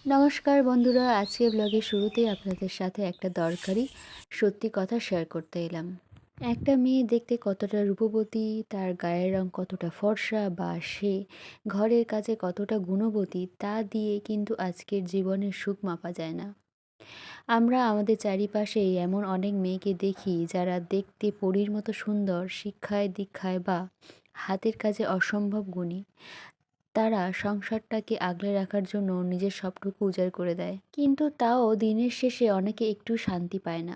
নমস্কার বন্ধুরা, আজকে ব্লগের শুরুতেই আপনাদের সাথে একটা দরকারি সত্যি কথা শেয়ার করতে এলাম। একটা মেয়ে দেখতে কতটা রূপবতী, তার গায়ের রং কতটা ফর্সা বা সে ঘরের কাজে কতটা গুণবতী তা দিয়ে কিন্তু আজকের জীবনের সুখ মাপা যায় না। আমরা আমাদের চারিপাশেই এমন অনেক মেয়েকে দেখি যারা দেখতে পরীর মতো সুন্দর, শিক্ষায় দীক্ষায় বা হাতের কাজে অসম্ভব গুণী। তারা সংসারটাকে আগলে রাখার জন্য নিজের সবটুকু উজাড় করে দেয়, কিন্তু তাও দিনের শেষে অনেকে একটু শান্তি পায় না,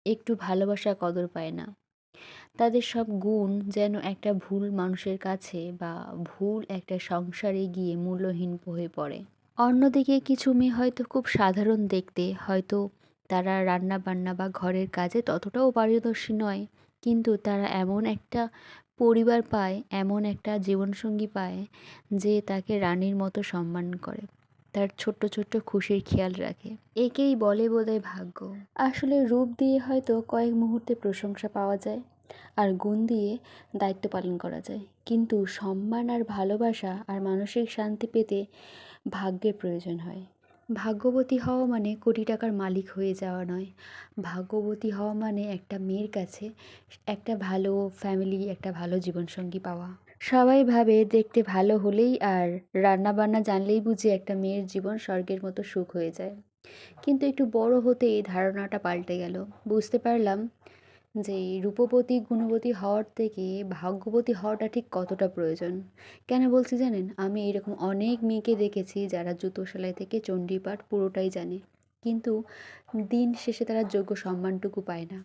একটু ভালোবাসা কদর পায় না। তাদের সব গুণ যেন একটা ভুল মানুষের কাছে বা ভুল একটা সংসারে গিয়ে মূল্যহীন হয়ে পড়ে। অন্যদিকে কিছু মেয়ে হয়তো খুব সাধারণ দেখতে, হয়তো তারা রান্না বান্না বা ঘরের কাজে ততটাও পারদর্শী নয়, কিন্তু তারা এমন একটা পরিবার পায়, এমন একটা জীবনসঙ্গী পায় যে তাকে রানীর মতো সম্মান করে, তার ছোট্ট ছোট্ট খুশির খেয়াল রাখে। একেই বলে বোধহয় ভাগ্য। আসলে রূপ দিয়ে হয়তো কয়েক মুহূর্তে প্রশংসা পাওয়া যায়, আর গুণ দিয়ে দায়িত্ব পালন করা যায়, কিন্তু সম্মান আর ভালোবাসা আর মানসিক শান্তি পেতে ভাগ্যের প্রয়োজন হয়। ভাগ্যবতী হওয়া মানে কোটি টাকার মালিক হয়ে যাওয়া নয়। ভাগ্যবতী হওয়া মানে একটা মেয়ের কাছে একটা ভালো ফ্যামিলি, একটা ভালো জীবনসঙ্গী পাওয়া। সবাই ভাবে দেখতে ভালো হলেই আর রান্না বান্না জানলেই বুঝি একটা মেয়ের জীবন স্বর্গের মতো সুখ হয়ে যায়। কিন্তু একটু বড় হতে এই ধারণাটা পাল্টে গেল। বুঝতে পারলাম যে রূপবতী গুণবতী হওয়ার থেকে ভাগ্যবতী হওয়াটা ঠিক কতটা প্রয়োজন। কেন বলছি জানেন? আমি এরকম অনেক মেয়েকে দেখেছি যারা জুতো সেলাই থেকে চণ্ডীপাঠ পুরোটাই জানে, কিন্তু দিন শেষে তারা যোগ্য সম্মানটুকু পায় না।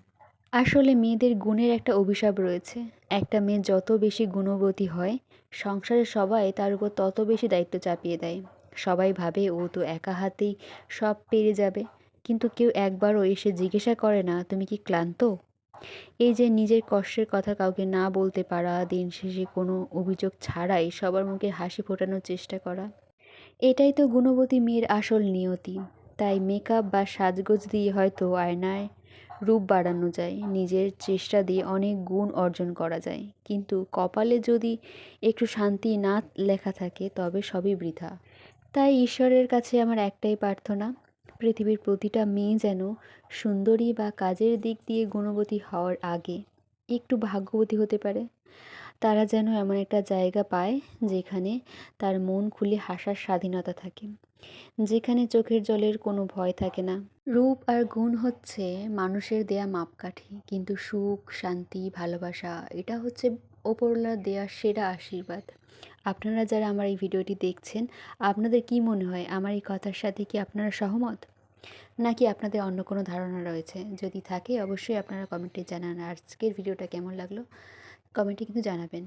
আসলে মেয়েদের গুণের একটা অভিশাপ রয়েছে। একটা মেয়ে যত বেশি গুণবতী হয়, সংসারের সবাই তার উপর তত বেশি দায়িত্ব চাপিয়ে দেয়। সবাই ভাবে ও তো একা হাতেই সব পেরে যাবে, কিন্তু কেউ একবারও এসে জিজ্ঞাসা করে না তুমি কি ক্লান্ত। এই যে নিজের কষ্টের কথা কাউকে না বলতে পারা, দিন শেষে কোনো অভিযোগ ছাড়াই সবার মুখে হাসি ফোটানোর চেষ্টা করা, এটাই তো গুণবতী মেয়ের আসল নিয়তি। তাই মেকআপ বা সাজগোজ দিয়ে হয়তো আয়নায় রূপ বাড়ানো যায়, নিজের চেষ্টা দিয়ে অনেক গুণ অর্জন করা যায়, কিন্তু কপালে যদি একটু শান্তি না লেখা থাকে তবে সবই বৃথা। তাই ঈশ্বরের কাছে আমার একটাই প্রার্থনা, পৃথিবীর প্রতিটা মেয়ে যেন সুন্দরী বা কাজের দিক দিয়ে গুণবতী হওয়ার আগে একটু ভাগ্যবতী হতে পারে। তারা যেন এমন একটা জায়গা পায় যেখানে তার মন খুলে হাসার স্বাধীনতা থাকে, যেখানে চোখের জলের কোনো ভয় থাকে না। রূপ আর গুণ হচ্ছে মানুষের দেয়া মাপকাঠি, কিন্তু সুখ, শান্তি, ভালোবাসা এটা হচ্ছে ওপরওয়ালার দেয়া সেরা আশীর্বাদ। আপনারা যারা আমার এই ভিডিওটি দেখছেন, আপনাদের কি মনে হয়? আমার এই কথার সাথে কি আপনারা সহমত, নাকি আপনাদের অন্য কোনো ধারণা রয়েছে? যদি থাকে অবশ্যই আপনারা কমেন্টে জানান। আর আজকের ভিডিওটা কেমন লাগলো কমেন্টে কিন্তু জানাবেন।